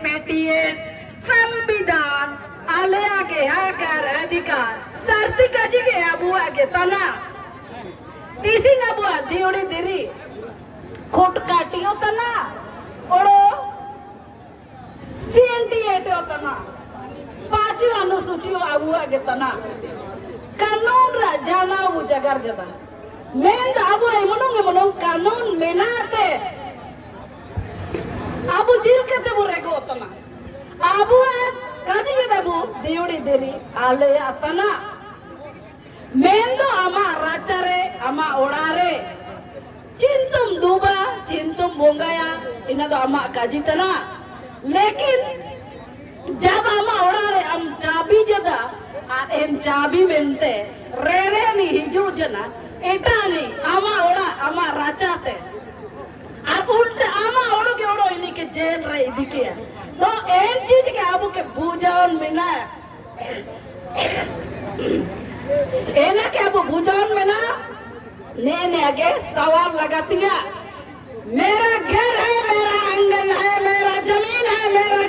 पेटीएट संविधान आले आगे आकर अधिकार सर्ती कजिगे अबू आगे तना तीसी नबू दियोड़ी दिरी खोट काटियो तना ओड़ो सीएनटीएट तना पांचवी अनुसूची अबू आगे तना कानून जाना वो जगर जदा मेन अबू इमनों कानून मेनाते अबू जिल के बुरे को तना अबू काजी के दबू दियोड़ी देरी आले अतना मेन दो अमा राचारे अमा ओड़ारे चिंतुम दूबा चिंतुम बोंगाया इन्हें तो अमा काजी तना लेकिन जब अमा ओड़ारे हम चाबी जदा एम चाबी मिलते रेरे नी हिजू जना इटानी अमा ओड़ा अमा राचाते अब उल्टे अमा ओड़ो के ओड़ो इन्हीं के जेल रहे दिखे तो एक चीज के आबू के भूजान में ना एना के आबू भूजान में ना ने आगे सवाल लगाती है मेरा घर है मेरा आंगन है मेरा जमीन है मेरा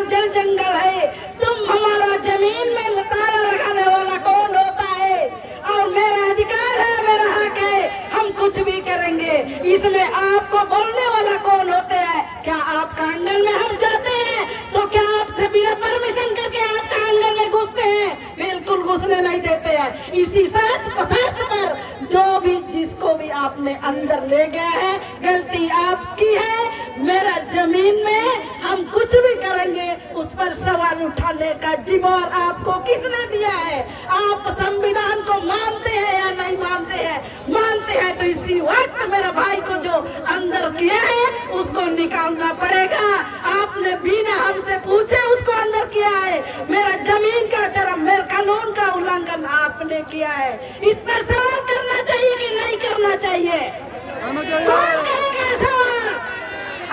जल जंगल है तुम हमारा जमीन में लतारा लगाने वाला कौन होता है और मेरा अधिकार है मेरा हक है हम कुछ भी करेंगे इसमें आपको बोलने वाला कौन होते हैं क्या आपका आंगन में हम जाते हैं तो क्या आपसे बिना परमिशन करके आपका आंगन में घुसते हैं बिल्कुल घुसने नहीं देते हैं इसी साथ पदार्थ पर जो भी जिसको भी आपने अंदर ले गया है गलती आपकी है मेरा जमीन में हम कुछ भी करेंगे उस पर सवाल उठाने का जिम्मेदार आपको किसने दिया है आप संविधान को मानते हैं या नहीं मानते हैं तो इसी वक्त मेरे भाई को जो अंदर किया है उसको निकालना पड़ेगा आपने बिना हमसे पूछे उसको अंदर किया है मेरा जमीन का चरम मेरे कानून का उल्लंघन आपने किया है इस पर सवाल करना चाहिए कि नहीं करना चाहिए कौन करेगा सवाल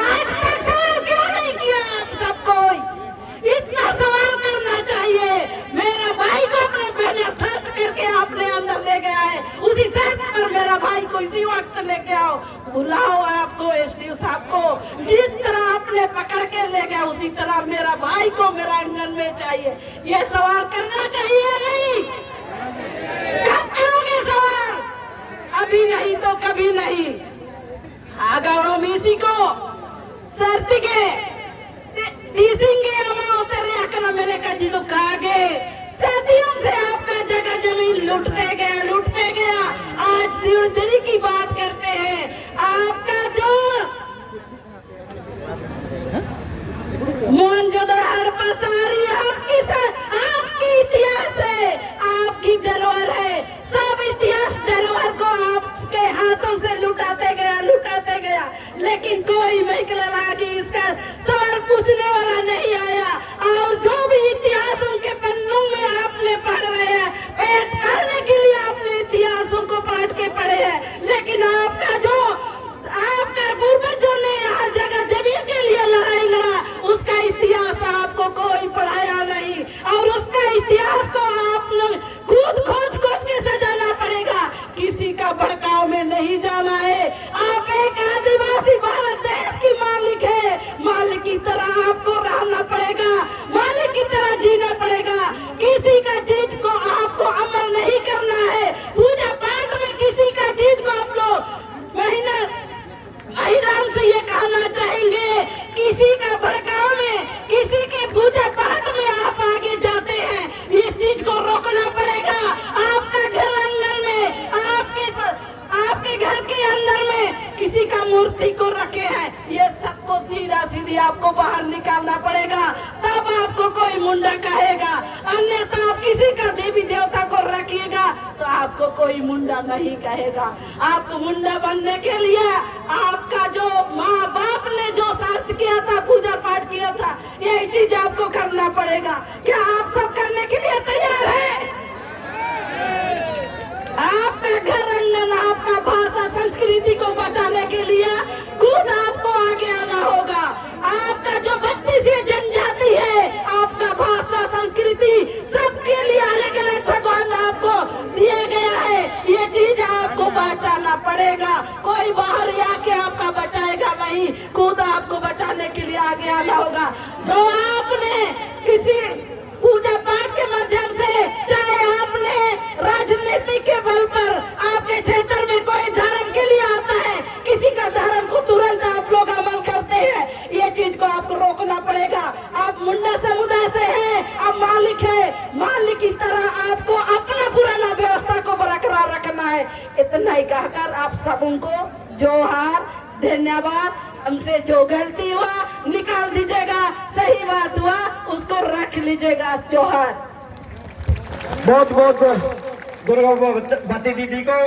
आज तक सवाल क्यों नहीं किया आप सब कोई इतना सवाल करना चाहिए मेरा भाई को अपने पहले शर्त करके आपने अंदर ले गया है उसी शर्त पर मेरा भाई को इसी वक्त लेके आओ बुलाओ आपको एसडीओ साहब को जिस तरह आपने पकड़ के ले गया उसी तरह मेरा भाई को मेरा आंगन में चाहिए ये सवाल करना चाहिए नहीं कब करोगे सवाल अभी नहीं तो कभी नहीं आगाड़ो मीसी को सर्तिगे तीसिंगे अमा उतरे आकर मैंने कहा जी तो कागे सदियों से आपका जगह जमीन लूटते गया आज दिनचर्या की बात करते हैं आपका जो मोहनजोदड़ो हड़प्पा सारी आपकी इतिहास है आपकी धरोहर है सब इतिहास धरोहर को आपके हाथों से लुटाते गया लेकिन कोई महिला आगे इसका सवाल पूछने वाला नहीं आया और जो भी इतिहासों के पन्नों में आपने पढ़ रहे हैं पेट करने के लिए आपने इतिहासों को पढ़ के पढ़े हैं लेकिन आपका पूर्वजों ने यहाँ जगह जमीन के लिए लड़ाई लड़ा उसका इतिहास आपको कोई पढ़ाया नहीं और उसका इतिहास को आपने खुद खोज के सजाना पड़ेगा किसी का भड़काव में नहीं जाना है आप एक आदिवासी भारत देश की मालिक है मालिक की तरह आपको रहना पड़ेगा मालिक की तरह जीना पड़ेगा किसी का चीज को आपको अमल नहीं करना है पूजा पाठ में किसी का चीज को आप लोग महिलाओं से ये कहना चाहेंगे किसी का भड़काव में किसी के पूजा पाठ में आप आगे जाते हैं इस चीज को रोकना पड़ेगा आपका घर आंगन में आपके घर के अंदर में किसी का मूर्ति को रखे हैं ये सबको सीधी आपको बाहर निकालना पड़ेगा तब आपको कोई मुंडा कहेगा अन्यथा आप किसी का देवी देवता को रखिएगा तो आपको कोई मुंडा नहीं कहेगा आपको मुंडा बनने के लिए आपका जो माँ बाप ने जो शर्त किया था पूजा पाठ किया था यही चीज आपको करना पड़ेगा क्या आप सब करने के लिए तैयार है आपका घर आंगन आपका भाषा संस्कृति को बचाने के लिए खुद आपको आगे आना होगा आपका जो 32 जनजाति है आपका भाषा संस्कृति सबके लिए अलग अलग भगवान आपको दिया गया है ये चीज आपको बचाना पड़ेगा कोई बाहर आके आपका बचाएगा नहीं खुद आपको बचाने के लिए आगे आना होगा जो आपने किसी पूजा पाठ के माध्यम से, चाहे आपने राजनीति के बल पर आपके क्षेत्र में कोई धर्म के लिए आता है, किसी का धर्म को तुरंत आप लोग अमल करते हैं, ये चीज को आपको रोकना पड़ेगा। आप मुंडा समुदाय से हैं, आप मालिक है, मालिक की तरह आपको अपना पुराना व्यवस्था को बरकरार रखना है। इतना ही कहकर आप सबको जोहार, धन्यवाद। हमसे जो गलती हुआ निकाल दीजिएगा, सही बात हुआ उसको रख लीजिएगा। जोहार। बहुत बहुत दुर्गावती दीदी को